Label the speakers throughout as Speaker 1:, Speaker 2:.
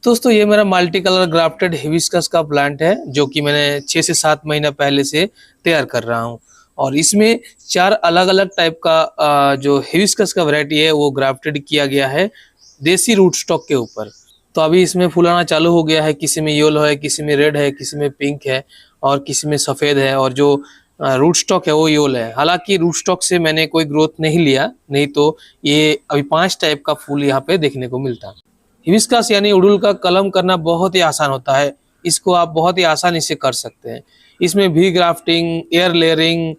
Speaker 1: दोस्तों ये मेरा मल्टी कलर ग्राफ्टेड हिबिस्कस का प्लांट है जो कि मैंने 6 से 7 महीना पहले से तैयार कर रहा हूँ। और इसमें 4 अलग अलग टाइप का जो हिबिस्कस का वैरायटी है वो ग्राफ्टेड किया गया है देसी रूट स्टॉक के ऊपर। तो अभी इसमें फूल आना चालू हो गया है। किसी में येलो है, किसी में रेड है, किसी में पिंक है और किसी में सफ़ेद है। और जो रूट स्टॉक है वो येलो है। हालांकि रूट स्टॉक से मैंने कोई ग्रोथ नहीं लिया, नहीं तो ये अभी 5 टाइप का फूल यहाँ पे देखने को मिलता है। हिबिस्कस यानी उड़ूल का कलम करना बहुत ही आसान होता है। इसको आप बहुत ही आसानी से कर सकते हैं। इसमें भी grafting, air layering,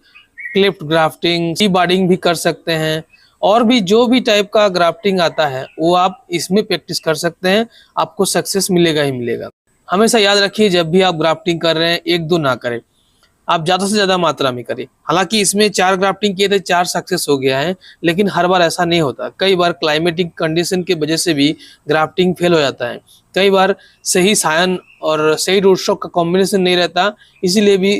Speaker 1: cleft grafting, सी बार्डिंग भी कर सकते हैं। और भी जो भी टाइप का ग्राफ्टिंग आता है वो आप इसमें प्रैक्टिस कर सकते हैं। आपको सक्सेस मिलेगा ही मिलेगा। हमेशा याद रखिए, जब भी आप ग्राफ्टिंग कर रहे हैं 1-2 ना करें, आप ज़्यादा से ज़्यादा मात्रा में करें। हालांकि इसमें 4 ग्राफ्टिंग किए थे, 4 सक्सेस हो गया है, लेकिन हर बार ऐसा नहीं होता। कई बार क्लाइमेटिक कंडीशन की वजह से भी ग्राफ्टिंग फेल हो जाता है। कई बार सही सायन और सही रूट स्टॉक का कॉम्बिनेशन नहीं रहता, इसीलिए भी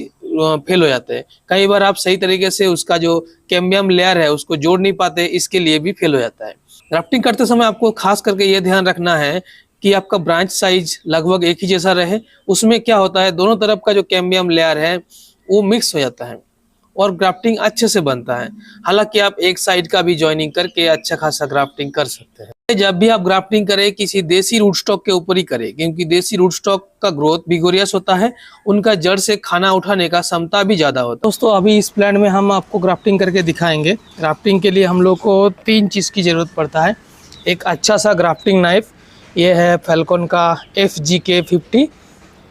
Speaker 1: फेल हो जाते हैं। कई बार आप सही तरीके से उसका जो कैम्बियम लेयर है उसको जोड़ नहीं पाते, इसके लिए भी फेल हो जाता है। ग्राफ्टिंग करते समय आपको खास करके ये ध्यान रखना है कि आपका ब्रांच साइज लगभग एक ही जैसा रहे। उसमें क्या होता है, दोनों तरफ का जो कैम्बियम लेयर है वो मिक्स हो जाता है और ग्राफ्टिंग अच्छे से बनता है। हालांकि आप एक साइड का भी जॉइनिंग करके अच्छा खासा ग्राफ्टिंग कर सकते हैं। जब भी आप ग्राफ्टिंग करें किसी देसी रूट स्टॉक के ऊपर ही करें, क्योंकि देसी रूट स्टॉक का ग्रोथ विगोरियस होता है, उनका जड़ से खाना उठाने का क्षमता भी ज़्यादा होता है। दोस्तों अभी इस प्लांट में हम आपको ग्राफ्टिंग करके दिखाएंगे। ग्राफ्टिंग के लिए हम लोग को 3 चीज़ की ज़रूरत पड़ता है। एक अच्छा सा ग्राफ्टिंग नाइफ, ये है फैल्कॉन का FGK 50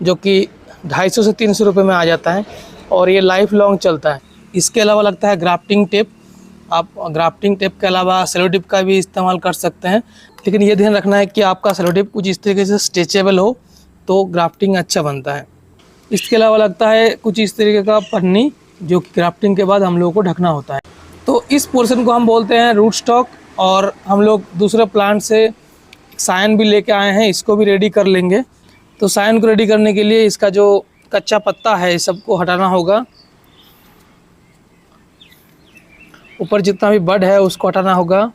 Speaker 1: जो कि 250 से 300 रुपये में आ जाता है और ये लाइफ लॉन्ग चलता है। इसके अलावा लगता है ग्राफ्टिंग टेप। आप ग्राफ्टिंग टेप के अलावा सेलो टेप का भी इस्तेमाल कर सकते हैं, लेकिन ये ध्यान रखना है कि आपका सेलो टेप कुछ इस तरीके से स्ट्रेचेबल हो तो ग्राफ्टिंग अच्छा बनता है। इसके अलावा लगता है कुछ इस तरीके का पन्नी जो कि ग्राफ्टिंग के बाद हम लोगों को ढकना होता है। तो इस पोर्शन को हम बोलते हैं रूट स्टॉक। और हम लोग दूसरे प्लांट से सायन भी लेके आए हैं, इसको भी रेडी कर लेंगे। तो सायन को रेडी करने के लिए इसका जो कच्चा पत्ता है इस सबको हटाना होगा। ऊपर जितना भी बड है उसको हटाना होगा।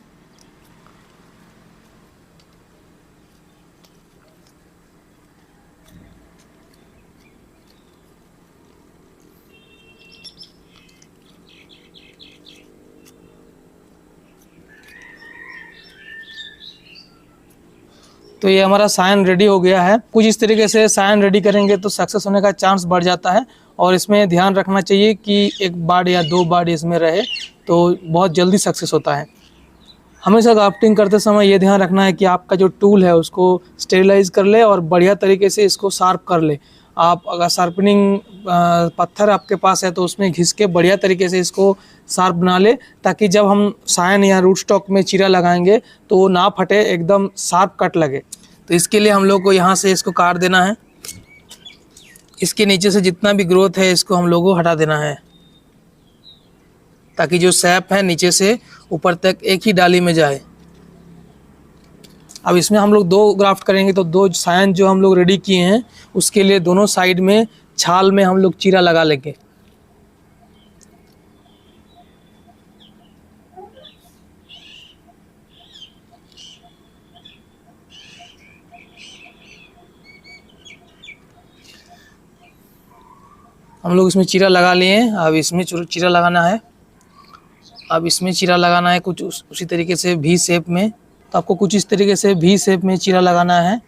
Speaker 1: तो ये हमारा सायन रेडी हो गया है। कुछ इस तरीके से सायन रेडी करेंगे तो सक्सेस होने का चांस बढ़ जाता है। और इसमें ध्यान रखना चाहिए कि 1 बार या 2 बार इसमें रहे तो बहुत जल्दी सक्सेस होता है। हमेशा ग्राफ्टिंग करते समय ये ध्यान रखना है कि आपका जो टूल है उसको स्टेरिलाइज कर ले और बढ़िया तरीके से इसको शार्प कर ले। आप अगर शार्पनिंग पत्थर आपके पास है तो उसमें घिस के बढ़िया तरीके से इसको शार्प बना ले, ताकि जब हम सायन या रूट स्टॉक में चीरा लगाएंगे तो वो ना फटे, एकदम शार्प कट लगे। तो इसके लिए हम लोग को यहाँ से इसको काट देना है। इसके नीचे से जितना भी ग्रोथ है इसको हम लोग को हटा देना है, ताकि जो सैप है नीचे से ऊपर तक एक ही डाली में जाए। अब इसमें हम लोग 2 ग्राफ्ट करेंगे तो 2 सायन जो हम लोग रेडी किए हैं उसके लिए दोनों साइड में छाल में हम लोग चीरा लगा लेंगे। हम लोग इसमें चीरा लगा लिए हैं। अब इसमें चीरा लगाना है। अब इसमें चीरा लगाना है कुछ उसी तरीके से V शेप में। तो आपको कुछ इस तरीके से V शेप में चीरा लगाना है।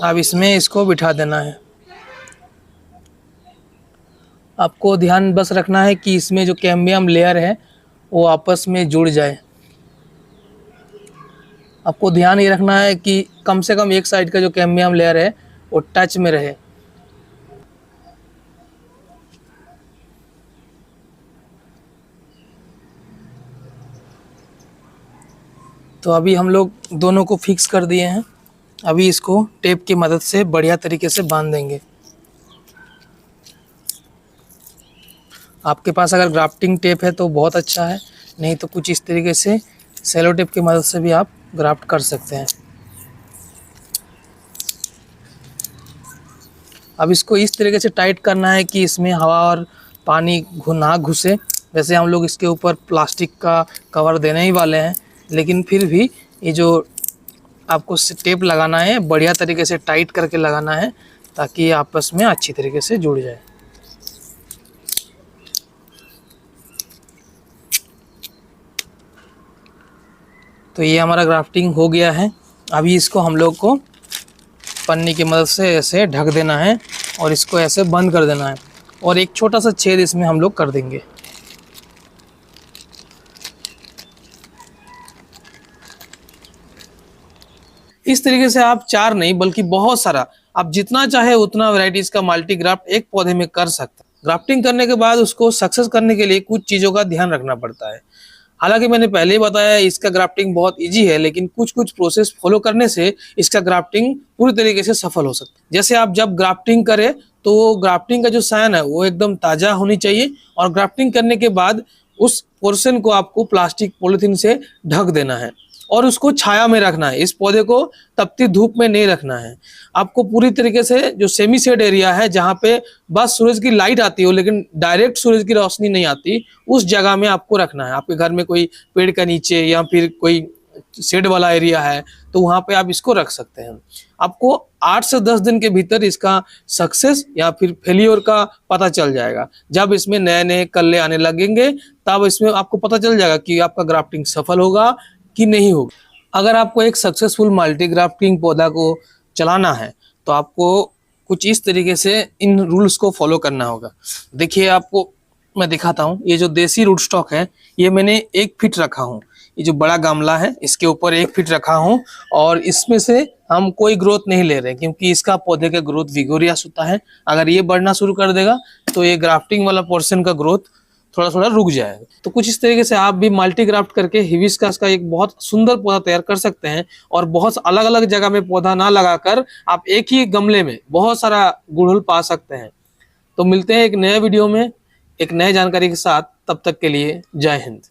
Speaker 1: अब इसमें इसको बिठा देना है। आपको ध्यान बस रखना है कि इसमें जो कैम्बियम लेयर है वो आपस में जुड़ जाए। आपको ध्यान ये रखना है कि कम से कम एक साइड का जो कैम्बियम लेयर है वो टच में रहे। तो अभी हम लोग दोनों को फिक्स कर दिए हैं। अभी इसको टेप की मदद से बढ़िया तरीके से बांध देंगे। आपके पास अगर ग्राफ्टिंग टेप है तो बहुत अच्छा है, नहीं तो कुछ इस तरीके से सेलो टेप की मदद से भी आप ग्राफ्ट कर सकते हैं। अब इसको इस तरीके से टाइट करना है कि इसमें हवा और पानी ना घुसे। वैसे हम लोग इसके ऊपर प्लास्टिक का कवर देने ही वाले हैं, लेकिन फिर भी ये जो आपको टेप लगाना है, बढ़िया तरीके से टाइट करके लगाना है ताकि ये आपस में अच्छी तरीके से जुड़ जाए। तो ये हमारा ग्राफ्टिंग हो गया है। अभी इसको हम लोग को पन्नी की मदद से ऐसे ढक देना है और इसको ऐसे बंद कर देना है और एक छोटा सा छेद इसमें हम लोग कर देंगे। इस तरीके से आप 4 नहीं बल्कि बहुत सारा, आप जितना चाहे उतना वैरायटीज का मल्टी ग्राफ्ट एक पौधे में कर सकते हैं। ग्राफ्टिंग करने के बाद उसको सक्सेस करने के लिए कुछ चीज़ों का ध्यान रखना पड़ता है। हालांकि मैंने पहले ही बताया इसका ग्राफ्टिंग बहुत इजी है, लेकिन कुछ कुछ प्रोसेस फॉलो करने से इसका ग्राफ्टिंग पूरी तरीके से सफल हो सकता है। जैसे आप जब ग्राफ्टिंग करें तो ग्राफ्टिंग का जो साइन है वो एकदम ताज़ा होनी चाहिए और ग्राफ्टिंग करने के बाद उस पोर्शन को आपको प्लास्टिक पॉलीथीन से ढक देना है और उसको छाया में रखना है। इस पौधे को तपती धूप में नहीं रखना है। आपको पूरी तरीके से जो सेमी शेड एरिया है जहाँ पे बस सूरज की लाइट आती हो लेकिन डायरेक्ट सूरज की रोशनी नहीं आती, उस जगह में आपको रखना है। आपके घर में कोई पेड़ का नीचे या फिर कोई शेड वाला एरिया है तो वहां पे आप इसको रख सकते हैं। आपको 8 से 10 दिन के भीतर इसका सक्सेस या फिर फेलियर का पता चल जाएगा। जब इसमें नए नए कल्ले आने लगेंगे तब इसमें आपको पता चल जाएगा कि आपका ग्राफ्टिंग सफल होगा कि नहीं होगा। अगर आपको एक सक्सेसफुल मल्टी ग्राफ्टिंग पौधा को चलाना है तो आपको कुछ इस तरीके से इन रूल्स को फॉलो करना होगा। देखिए आपको मैं दिखाता हूँ। ये जो देसी रूट स्टॉक है ये मैंने 1 फीट रखा हूँ। ये जो बड़ा गमला है इसके ऊपर 1 फीट रखा हूँ और इसमें से हम कोई ग्रोथ नहीं ले रहे क्योंकि इसका पौधे का ग्रोथ विगोरियस होता है। अगर ये बढ़ना शुरू कर देगा तो ये ग्राफ्टिंग वाला पोर्शन का ग्रोथ थोड़ा थोड़ा रुक जाएगा। तो कुछ इस तरीके से आप भी मल्टी ग्राफ्ट करके हिबिस्कस का एक बहुत सुंदर पौधा तैयार कर सकते हैं और बहुत अलग अलग जगह में पौधा ना लगाकर आप एक ही गमले में बहुत सारा गुड़हल पा सकते हैं। तो मिलते हैं एक नए वीडियो में एक नए जानकारी के साथ। तब तक के लिए जय हिंद।